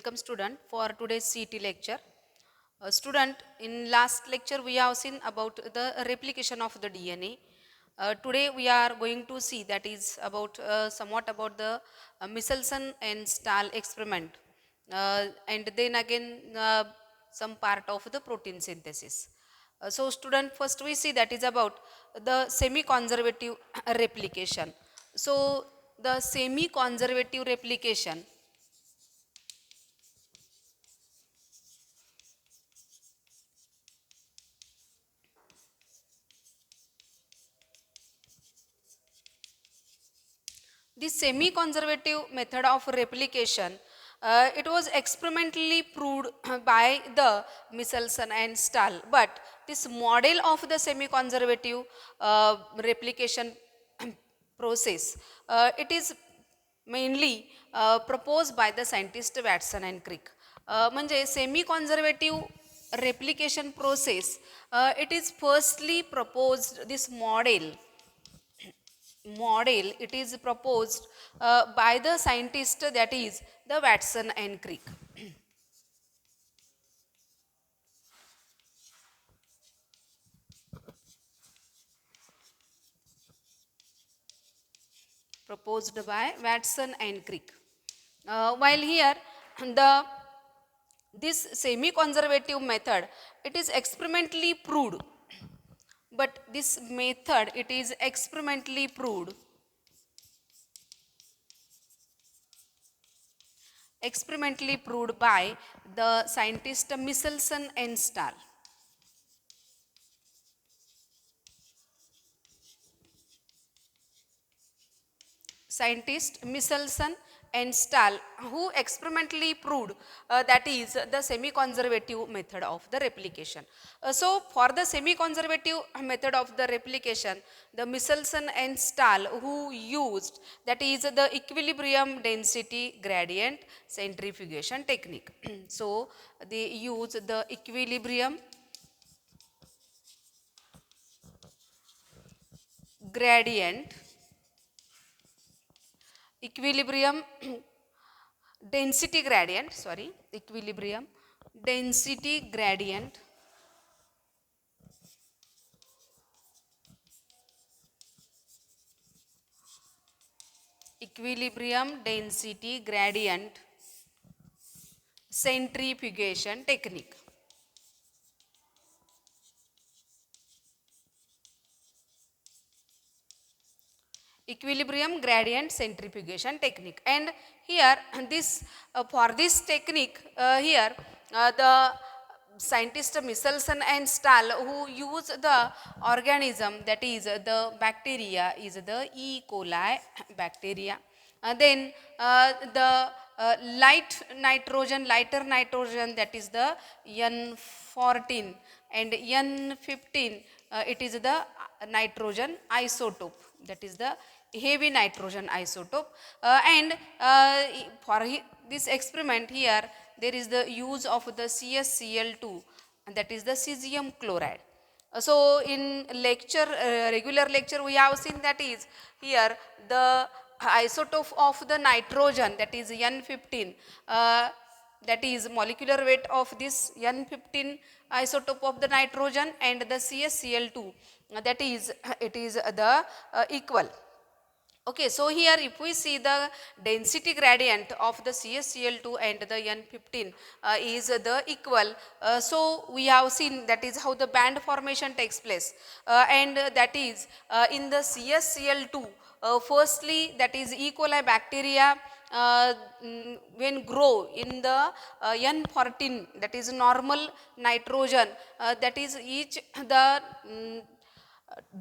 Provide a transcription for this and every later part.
Welcome student for today's CT lecture. Student, in last lecture we have seen about the replication of the DNA. Today we are going to see that is about somewhat about the Michelson and Stahl experiment, and then again some part of the protein synthesis. So student, first we see that is about the semi-conservative replication. So the semi-conservative replication, the semi-conservative method of replication, it was experimentally proved by the Michelson and Stahl. But this model of the semi-conservative replication process, it is mainly proposed by the scientist Watson and Crick. म्हणजे semi conservative replication process, it is firstly proposed this model it is proposed by the scientist, that is the Watson and Crick. Proposed by Watson and Crick. While here the this semi conservative method, it is experimentally proved, but this method it is experimentally proved by the scientist Michelson and Stahl. Scientist Michelson and Stahl, who experimentally proved that is the semi-conservative method of the replication. So for the semi-conservative method of the replication, the Michelson and Stahl who used, that is the equilibrium density gradient centrifugation technique. So they use the gradient equilibrium density gradient, equilibrium density gradient centrifugation technique. Equilibrium gradient centrifugation technique. And here this for this technique, here the scientist Michelson and Stahl who use the organism, that is the bacteria is the E. coli bacteria. Then the lighter nitrogen, that is the N14, and N15, it is the nitrogen isotope, that is the heavy nitrogen isotope. And for this experiment here, there is the use of the CsCl2, and that is the cesium chloride. So in lecture, regular lecture, we have seen that is here the isotope of the nitrogen, that is N15, that is molecular weight of this N15 isotope of the nitrogen, and the CsCl2, that is it is the equal. Okay, so here if we see the density gradient of the CsCl2 and the N15 is the equal, so we have seen that is how the band formation takes place, and that is in the CsCl2, firstly that is E. coli bacteria when grow in the N14, that is normal nitrogen, that is each the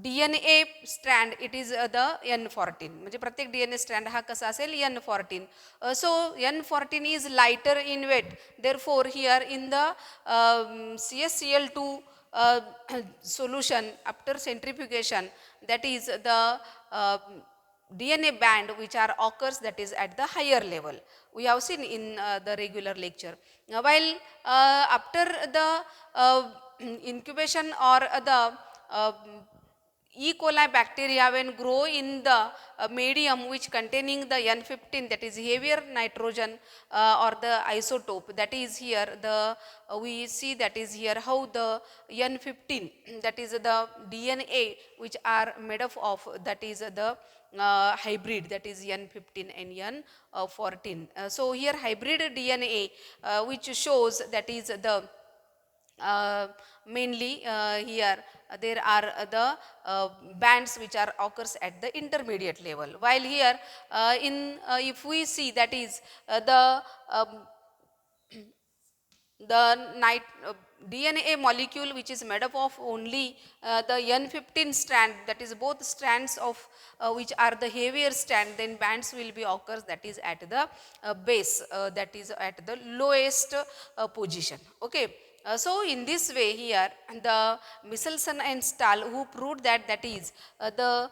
DNA strand, it is the N14, म्हणजे प्रत्येक DNA strand हा कसा असेल N14. So N14 is lighter in weight, therefore here in the CsCl2 solution after centrifugation, that is the DNA band which are occurs, that is at the higher level. We have seen in the regular lecture. While after the incubation or the E. coli bacteria when grow in the medium which containing the N15, that is heavier nitrogen or the isotope, that is here the we see that is here how the N15, that is the DNA which are made up of, that is the hybrid, that is N15 and N14. So here hybrid DNA which shows that is the mainly here there are the bands which are occurs at the intermediate level, while here in if we see that is the DNA molecule which is made up of only the N15 strand, that is both strands of which are the heavier strand, then bands will be occurs that is at the base, that is at the lowest position. Okay. So in this way here the Michelson and Stahl who proved that that is the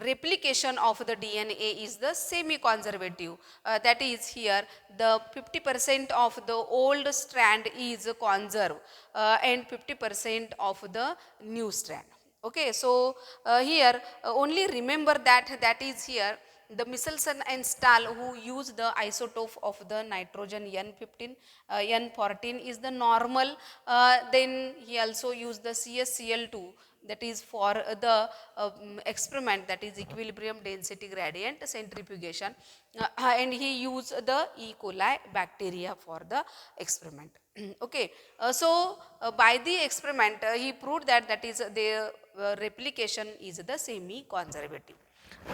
replication of the DNA is the semi-conservative, that is here the 50% of the old strand is conserved and 50% of the new strand. Okay, so here only remember that that is here the Michelson and Stahl who use the isotope of the nitrogen N15, N14 is the normal, then he also used the CsCl2, that is for the experiment, that is equilibrium density gradient centrifugation, and he used the E. coli bacteria for the experiment. Okay, so by the experiment he proved that that is the replication is the semi conservative.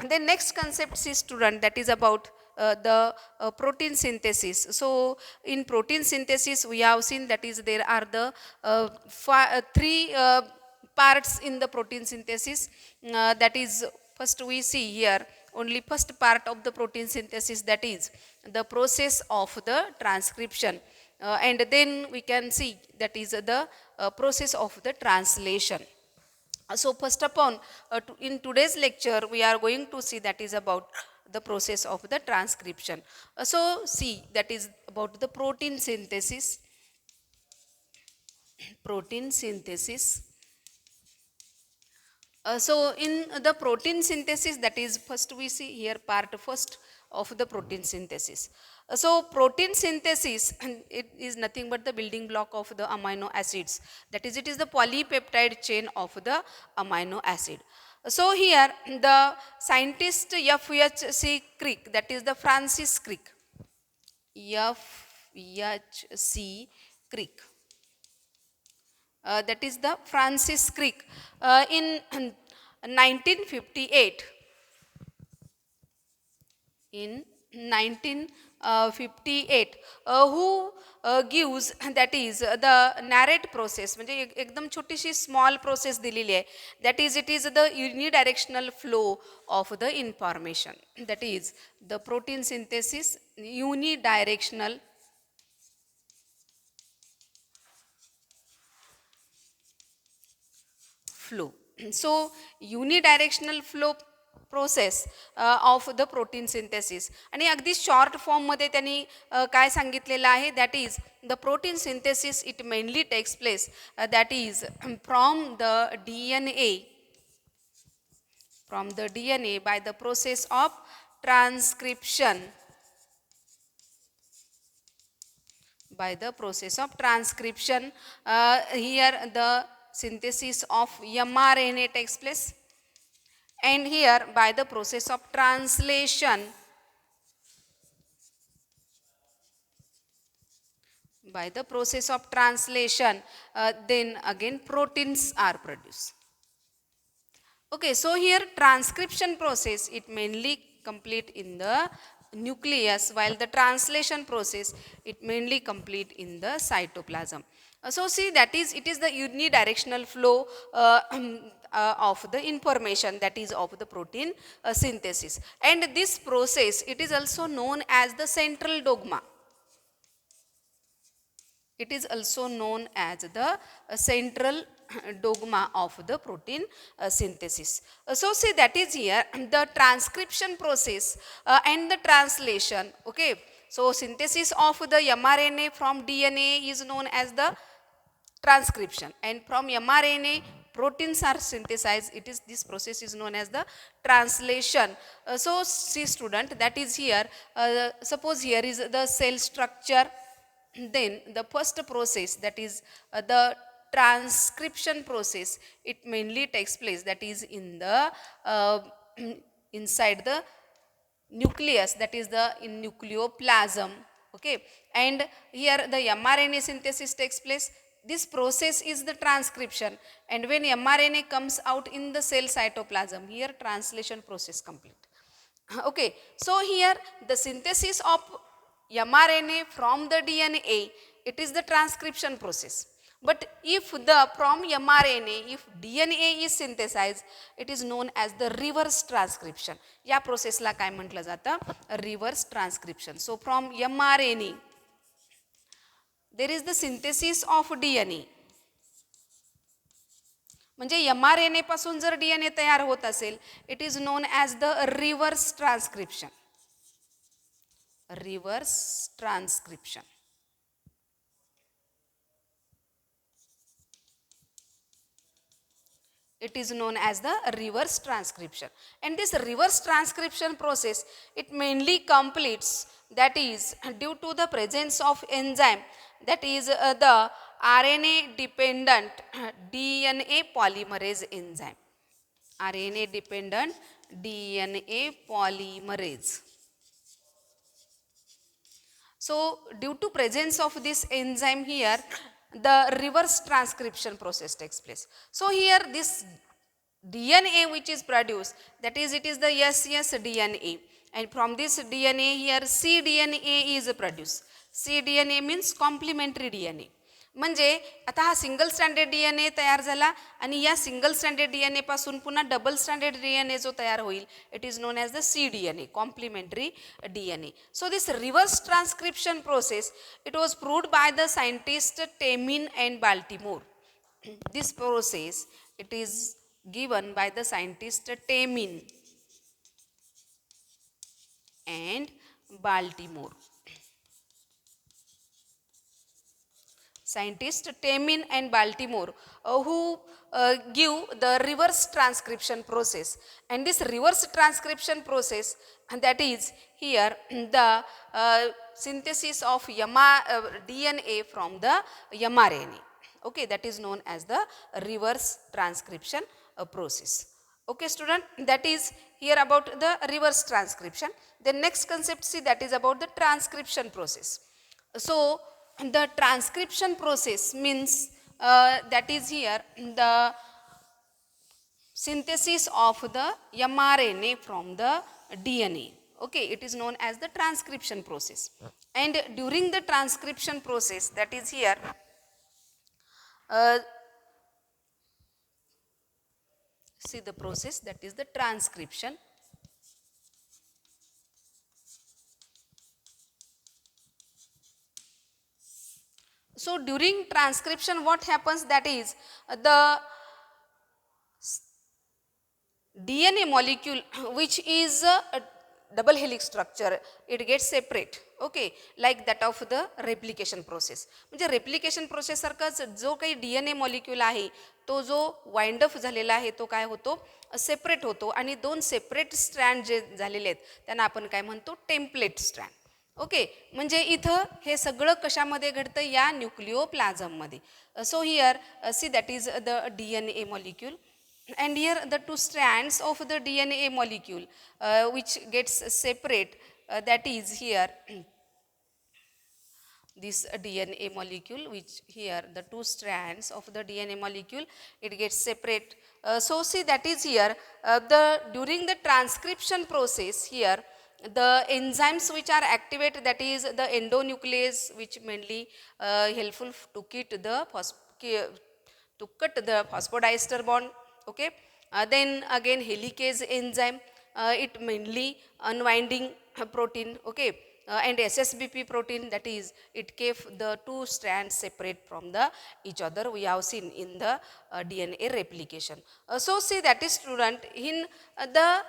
Then next concept is student, that is about the protein synthesis. So in protein synthesis we have seen that is there are the three parts in the protein synthesis, that is first we see here only first part of the protein synthesis, that is the process of the transcription, and then we can see that is the process of the translation. So first upon in today's lecture we are going to see that is about the process of the transcription. So see that is about the protein synthesis. Protein synthesis. So in the protein synthesis, that is first we see here part first of the protein synthesis. So protein synthesis it is nothing but the building block of the amino acids, that is it is the polypeptide chain of the amino acid. So here the scientist F.H.C. Crick, that is the Francis Crick, F.H.C. Crick, that is the Francis Crick, in 1958, in 1958 who gives that is the narrate process, म्हणजे एकदम छोटीशी small process दिलेली आहे, that is it is the unidirectional flow of the information, that is the protein synthesis unidirectional flow. So unidirectional flow process of the protein synthesis, आणि अगदी short form मध्ये त्यांनी काय सांगितलेलं आहे, that is the protein synthesis it mainly takes place that is from the DNA by the process of transcription, by the process of transcription. Here the synthesis of mRNA takes place, and here by the process of translation, by the process of translation then again proteins are produced. Okay, so here transcription process it mainly complete in the nucleus, while the translation process it mainly complete in the cytoplasm. So see that is it is the unidirectional flow of the information, that is of the protein synthesis, and this process it is also known as the central dogma. It is also known as the central dogma of the protein synthesis. So see that is here the transcription process and the translation. Okay, so synthesis of the mRNA from DNA is known as the transcription, and from mRNA proteins are synthesized, this process is known as the translation. So see student, that is here, suppose here is the cell structure, then the first process, that is the transcription process, it mainly takes place, that is in the inside the nucleus, that is the in nucleoplasm. Okay, and here the mRNA synthesis takes place. This process is the transcription, and when mRNA comes out in the cell cytoplasm, here translation process complete. Okay, so here the synthesis of mRNA from the DNA, it is the transcription process. But if the from mRNA, if DNA is synthesized, it is known as the reverse transcription. या प्रोसेसला काय म्हटलं जातं? Reverse transcription. So from mRNA there is the synthesis of DNA. म्हणजे mRNA पासून जर DNA तयार होत असेल, it is known as the reverse transcription. Reverse transcription. It is known as the reverse transcription, and this reverse transcription process, it mainly completes, that is due to the presence of enzyme, that is the RNA dependent DNA polymerase enzyme. RNA dependent DNA polymerase. So due to presence of this enzyme here, the reverse transcription process takes place. So here this DNA which is produced, that is it is the ssDNA, and from this DNA here cDNA is produced. cDNA means complementary DNA. म्हणजे आता हा single standard DNA तयार झाला, आणि या single standard DNA पासून पुन्हा double standard DNA जो तयार होईल, it is known as the cDNA, complementary DNA. So this reverse transcription process, it was proved by the scientist Temin and Baltimore. This process, it is given by the scientist Temin and Baltimore. Scientists Temin and Baltimore who give the reverse transcription process, and this reverse transcription process, and that is here the synthesis of DNA from the mRNA. Okay, that is known as the reverse transcription process. Okay student, that is here about the reverse transcription. The next concept, see, that is about the transcription process. So the transcription process means that is here the synthesis of the mRNA from the DNA. Okay, it is known as the transcription process. And during the transcription process, that is here see the process, that is the transcription. So during transcription what happens, that is the DNA molecule which is a double helix structure, it gets separate. Okay, like that of the replication process. म्हणजे replication process सारखाच जो काही DNA molecule आहे तो जो wind up झालेला आहे तो काय होतो, सेपरेट होतो, आणि दोन सेपरेट स्ट्रँड जे झालेले आहेत त्यांना आपण काय म्हणतो, टेम्पलेट स्ट्रँड. ओके, म्हणजे इथं हे सगळं कशामध्ये घडतं, या न्यूक्लिओप्लाझममध्ये. So here see that is the DNA molecule, and here the two strands of the DNA molecule which gets separate, that is here this DNA molecule, which here the two strands of the DNA molecule, it gets separate. So see, that is here the during the transcription process here the enzymes which are activated, that is the endonuclease, which mainly helpful to cut the phosphodiester bond. Okay, then again helicase enzyme, it mainly unwinding protein. Okay, and SSBP protein, that is it kept the two strands separate from the each other. We have seen in the DNA replication. So see, that is student, in the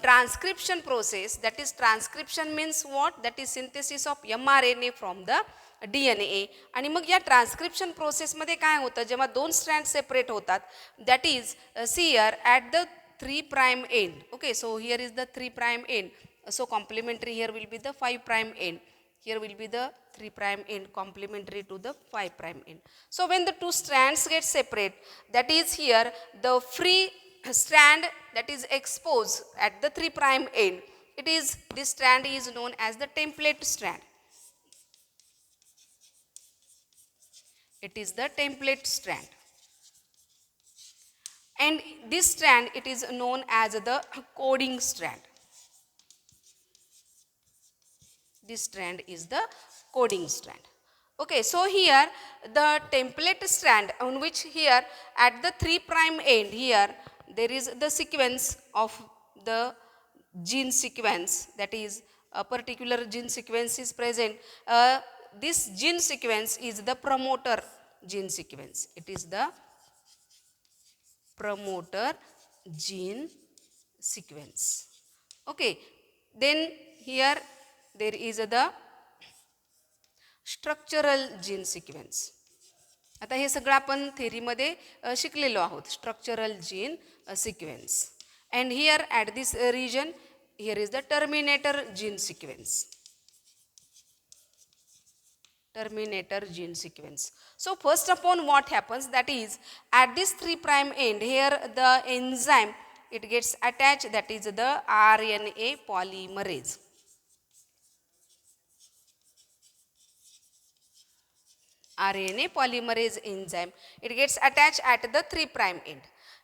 transcription process, that is transcription means what, that is synthesis of mRNA from the DNA. आणि मग या transcription प्रोसेसमध्ये काय होतं, जेव्हा दोन strand separate होतात, that is see here at the 3' end. Okay, so here is the 3' end. So complementary here will be the 5' end. Here will be the 3' end complementary to the 5' end. So when the two strands get separate, that is here the free strand that is exposed at the 3' end. It is, this strand is known as the template strand. It is the template strand. And this strand, it is known as the coding strand. This strand is the coding strand. Okay, so here the template strand, on which here at the 3' end, here there is the sequence of the gene sequence, that is a particular gene sequence is present. This gene sequence is the promoter gene sequence. It is the promoter gene sequence. Okay, then here there is the structural gene sequence. आता हे सगळं आपण थेरीमध्ये शिकलेलो आहोत, structural gene sequence. And here at this region, here is the terminator gene sequence. Terminator gene sequence. So first upon what happens, that is at this 3' end, here the enzyme, it gets attached, that is the RNA polymerase. RNA polymerase enzyme, it gets attached at the 3' end,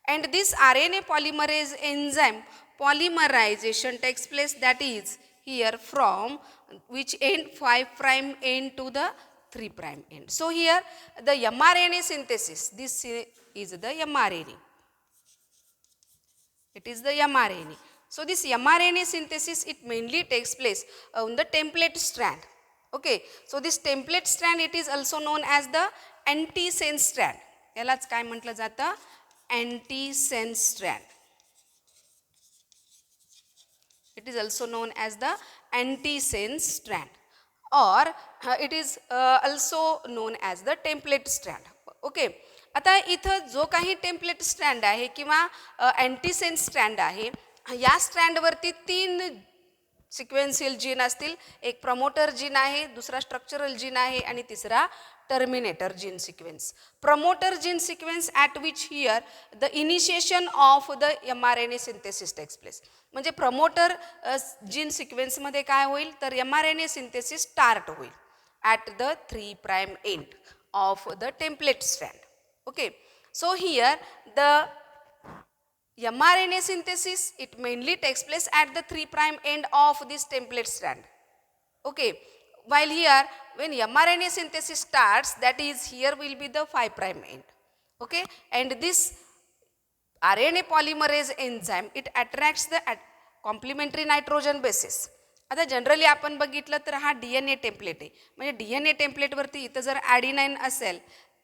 and this RNA polymerase enzyme polymerization takes place, that is here from which end, 5' end to the 3' end. So here the mRNA synthesis, this is the mRNA. It is the mRNA. So this mRNA synthesis, it mainly takes place on the template strand. Okay, so this template strand, it is also known as the antisense strand. यालाच काय म्हटलं जातं, antisense strand. It is also known as the antisense strand, or it is also known as the template strand. Okay, आता इथं जो काही template strand आहे किंवा अँटीसेन्स स्ट्रँड आहे, या स्ट्रँडवरती 3 सिक्वेन्शियल जीन असतील. एक प्रमोटर जीन आहे, दुसरा स्ट्रक्चरल जीन आहे आणि तिसरा terminator gene sequence. Promoter gene sequence at which here the initiation of the mRNA synthesis takes place. म्हणजे प्रमोटर जीन सिक्वेन्समध्ये काय होईल, तर mRNA सिंथेसिस स्टार्ट होईल at the 3' end of the template strand. Okay, so here the mRNA synthesis, it mainly takes place at the 3' end of this template strand. Okay, while here when mRNA synthesis starts, that is here will be the 5' end. Okay, and this RNA polymerase enzyme, it attracts the complementary nitrogen bases. आता generally आपण बघितलं तर हा DNA template आहे, म्हणजे DNA टेम्पलेटवरती इथं जर ॲडिनाइन असेल,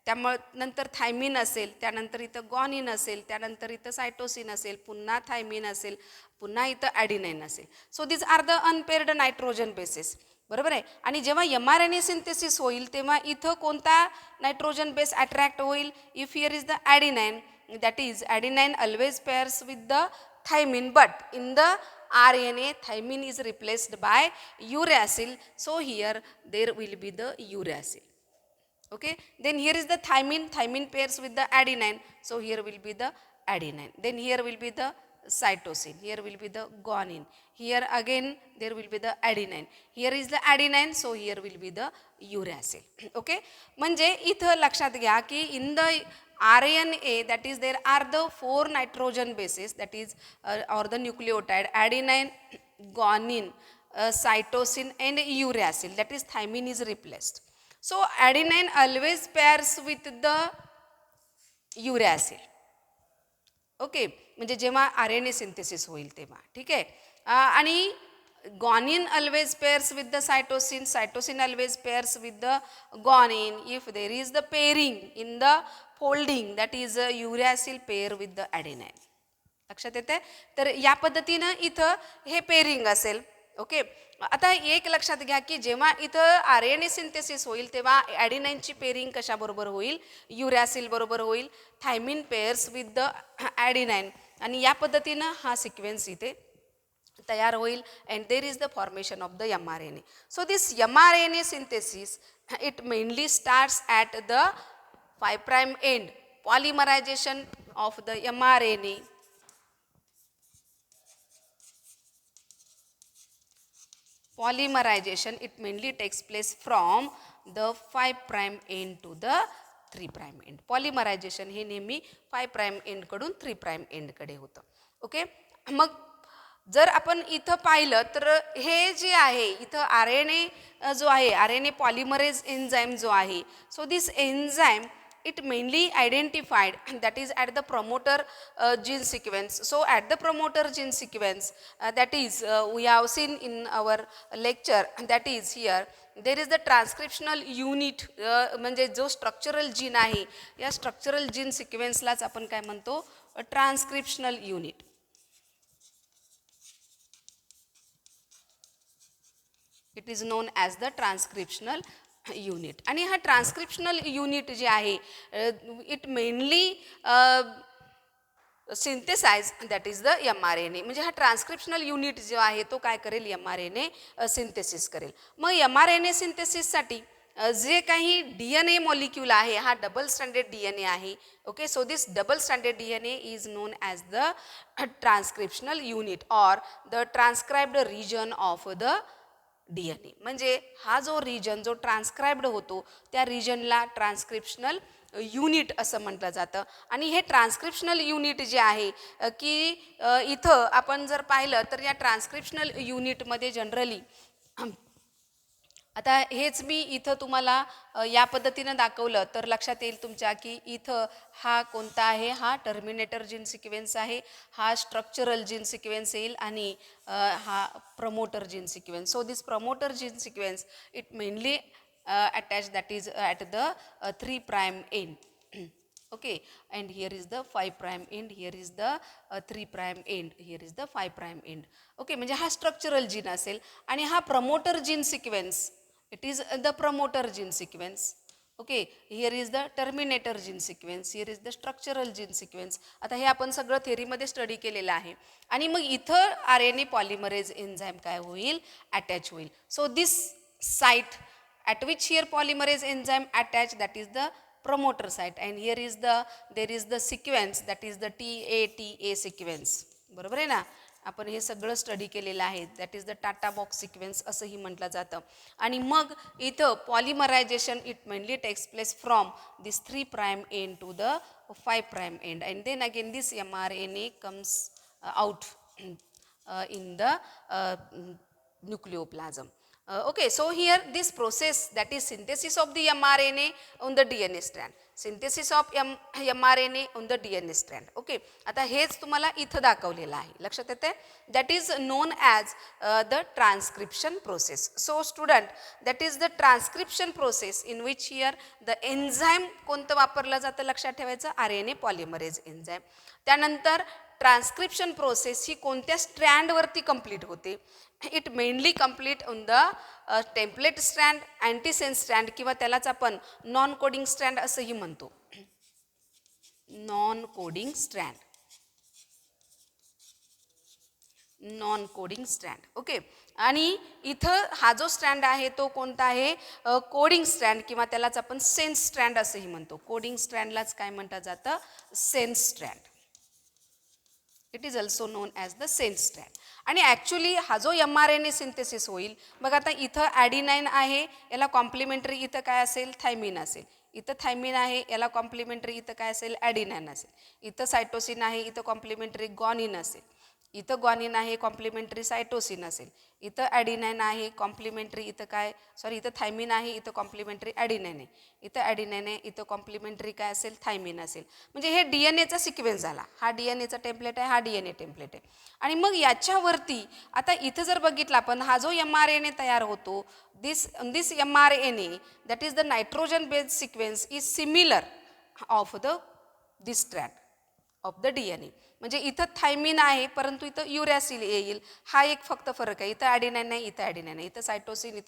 त्यामुळे नंतर थायमिन असेल, त्यानंतर इथं गॉनिन असेल, त्यानंतर इथं सायटोसिन असेल, पुन्हा थायमिन असेल, पुन्हा इथं ॲडिनाइन असेल. So this are the unpaired nitrogen bases. बरोबर आहे. आणि जेव्हा mRNA सिंथेसिस होईल तेव्हा इथं कोणता नायट्रोजन बेस अट्रॅक्ट होईल, if here is the adenine, that is adenine always pairs with the thymine, but in the RNA thymine is replaced by uracil. So here there will be the uracil. Okay, then here is the thymine pairs with the adenine, so here will be the adenine. Then here will be the cytosine, here will be the guanine, here again there will be the adenine, here is the adenine, so here will be the uracil. Okay, म्हणजे इथं लक्षात घ्या की in the RNA, that is there are the 4 nitrogen bases, that is or the nucleotide adenine, guanine, cytosine and uracil, that is thymine is replaced. So adenine always pairs with the uracil. Okay, म्हणजे जेव्हा RNA synthesis होईल तेव्हा. ठीक आहे, आणि guanine always pairs with the cytosine, cytosine always pairs with the guanine. If there is the pairing in the folding, that is a uracil pair with the adenine. लक्षात येते. तर या पद्धतीनं इथं हे पेरिंग असेल. ओके, आता एक लक्षात घ्या की जेव्हा इथं RNA सिंथेसिस होईल तेव्हा ॲडिनाईनची पेरिंग कशाबरोबर होईल, युरॅसिल बरोबर होईल, thymine pairs with the adenine, आणि या पद्धतीनं हा सिक्वेन्स इथे तयार होईल. And there is the formation of the mRNA. So this mRNA synthesis it mainly starts at the 5' end. Polymerisation of the mRNA polymerization it mainly takes place from the 5' end to the 3' end. Polymerization हे नेहमी 5' end कडून 3' end कडे होतं. Okay, मग जर आपण इथं पाहिलं तर हे जे आहे इथं RNA जो आहे, RNA पॉलिमरेज एन्झाईम जो आहे, so this enzyme it mainly identified that is at the promoter gene sequence. So at the promoter gene sequence that is we have seen in our lecture, that is here there is the transcriptional unit म्हणजे जो structural gene आहे या structural gene सिक्वेन्सलाच आपण काय म्हणतो, transcriptional unit. It is known as the transcriptional unit. आणि हा transcriptional unit जे आहे it mainly synthesize that is the mRNA. म्हणजे हा ट्रान्सक्रिप्शनल युनिट जो आहे तो काय करेल, mRNA सिंथेसिस करेल. मग mRNA सिंथेसिससाठी जे काही DNA मॉलिक्यूल आहे हा डबल स्टँडर्ड DNA आहे. Okay, so this double standard DNA is known as the transcriptional unit or the transcribed region of the DNA. म्हणजे हा जो रिजन जो ट्रान्सक्राइब्ड होतो त्या रिजनला ट्रान्सक्रिप्शनल युनिट असं म्हटलं जातं. आणि हे ट्रान्सक्रिप्शनल युनिट जे आहे की इथं आपण जर पाहिलं तर या ट्रान्सक्रिप्शनल युनिटमध्ये जनरली आता हेच मी इथं तुम्हाला या पद्धतीनं दाखवलं तर लक्षात येईल तुमच्या की इथं हा कोणता आहे, हा टर्मिनेटर जीन सिक्वेन्स आहे, हा स्ट्रक्चरल जीन सिक्वेन्स येईल आणि हा promoter gene sequence. So this promoter gene sequence it mainly attached that is at the 3' end. Okay, and here is the 5' end, here is the 3' end, here is the 5' end. Okay, म्हणजे हा structural gene असेल आणि हा promoter gene sequence it is the promoter gene sequence. Okay, here is the terminator gene sequence, here is the structural gene sequence. आता हे आपण सगळं थेरीमध्ये study केलेलं आहे. आणि मग इथं RNA पॉलिमरेज एन्झाईम काय होईल, अटॅच होईल. So this site at which here polymerase enzyme attach, that is the promoter site, and here is there is the sequence that is the TATA sequence. बरोबर आहे ना, आपण हे सगळं स्टडी केलेलं आहे. That is the TATA box sequence असंही म्हटलं जातं. आणि मग इथं polymerisation it mainly takes place from this 3' end to the 5' end, and then again this mRNA comes out in the nucleoplasm. Okay, so here this process that is synthesis of the mRNA on the DNA strand, synthesis of mRNA on the DNA strand. Okay, आता हेच तुम्हाला इथं दाखवलेलं आहे, लक्षात येते. that is known as the transcription process. So student, that is the transcription process in which here the enzyme कोणतं वापरलं जातं लक्षात ठेवायचं, RNA polymerase enzyme. त्यानंतर ट्रान्सक्रिप्शन प्रोसेस ही कोणत्या स्ट्रँडवरती कंप्लीट होते, it mainly complete on the template strand, antisense strand किंवा त्यालाच आपण नॉन कोडिंग स्ट्रँड असंही म्हणतो. Non coding strand, non coding strand. Okay, आणि इथं हा जो स्ट्रँड आहे तो कोणता आहे, कोडिंग स्ट्रँड किंवा त्यालाच आपण सेन्स स्ट्रँड असंही म्हणतो. कोडिंग स्ट्रँडलाच काय म्हटलं जातं, sense strand. It is also known as the sense strand. आणि ॲक्च्युली हा जो mRNA सिंथेसिस होईल, बघा आता इथं ॲडिनाईन आहे, याला कॉम्प्लिमेंटरी इथं काय असेल, थायमिन असेल. इथं थायमिन आहे, याला कॉम्प्लिमेंटरी इथं काय असेल, ॲडिनाईन असेल. इथं सायटोसिन आहे, इथं कॉम्प्लिमेंटरी गॉनिन असेल. इथं ग्वानिन आहे, कॉम्प्लिमेंटरी सायटोसिन असेल. इथं ॲडिनाइन आहे, कॉम्प्लिमेंटरी इथं काय इथं थायमिन आहे, इथं कॉम्प्लिमेंटरी ॲडिनाइन आहे. इथं ॲडिनाइन आहे, इथं कॉम्प्लिमेंटरी काय असेल, थायमिन असेल. म्हणजे हे DNA चा सिक्वेन्स झाला. हा DNA चा टेम्पलेट आहे, हा DNA टेम्पलेट आहे. आणि मग याच्यावरती आता इथं जर बघितलं आपण, हा जो mRNA तयार होतो, this mRNA that is the nitrogen based sequence is similar of this strand of the DNA. म्हणजे इथं थायमिन आहे, परंतु इथं युरॅसिल येईल. हा एक फक्त फरक आहे. इथं ॲडिनाइन नाही, इथं ॲडिनाइन आहे. इथं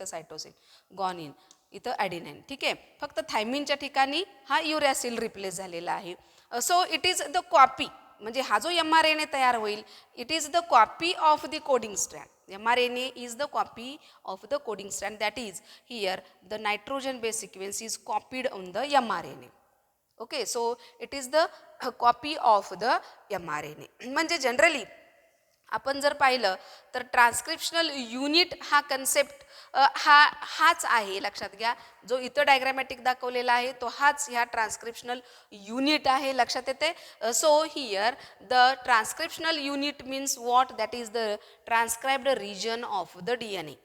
सायटोसिन, गॉनिन, इथं ॲडिनाइन. ठीक आहे. फक्त थायमिनच्या ठिकाणी हा युरॅसिल रिप्लेस झालेला आहे. So it is the copy, म्हणजे हा जो mRNA तयार होईल, it is the copy of the coding strand. mRNA is the copy of the coding strand, that is here the nitrogen base sequence is copied on the mRNA. Okay, so it is the copy of the mRNA. म्हणजे generally आपण जर पाहिलं तर ट्रान्स्क्रिप्शनल unit हा concept हाच आहे, लक्षात घ्या. जो इथं डायग्रॅमॅटिक दाखवलेला आहे तो हाच ह्या ट्रान्स्क्रिप्शनल युनिट आहे, लक्षात येते. So here the transcriptional unit means what, that is the transcribed region of the DNA,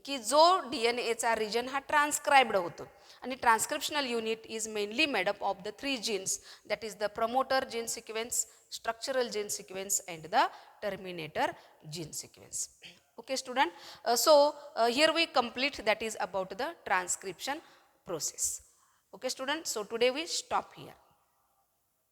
की जो DNAचा रिजन हा ट्रान्स्क्राइब्ड होतो. आणि transcriptional unit is mainly made up of the 3 genes, that is the promoter gene sequence, structural gene sequence and the terminator gene sequence. Okay student, so here we complete, that is about the transcription process. Okay student, so today we stop here.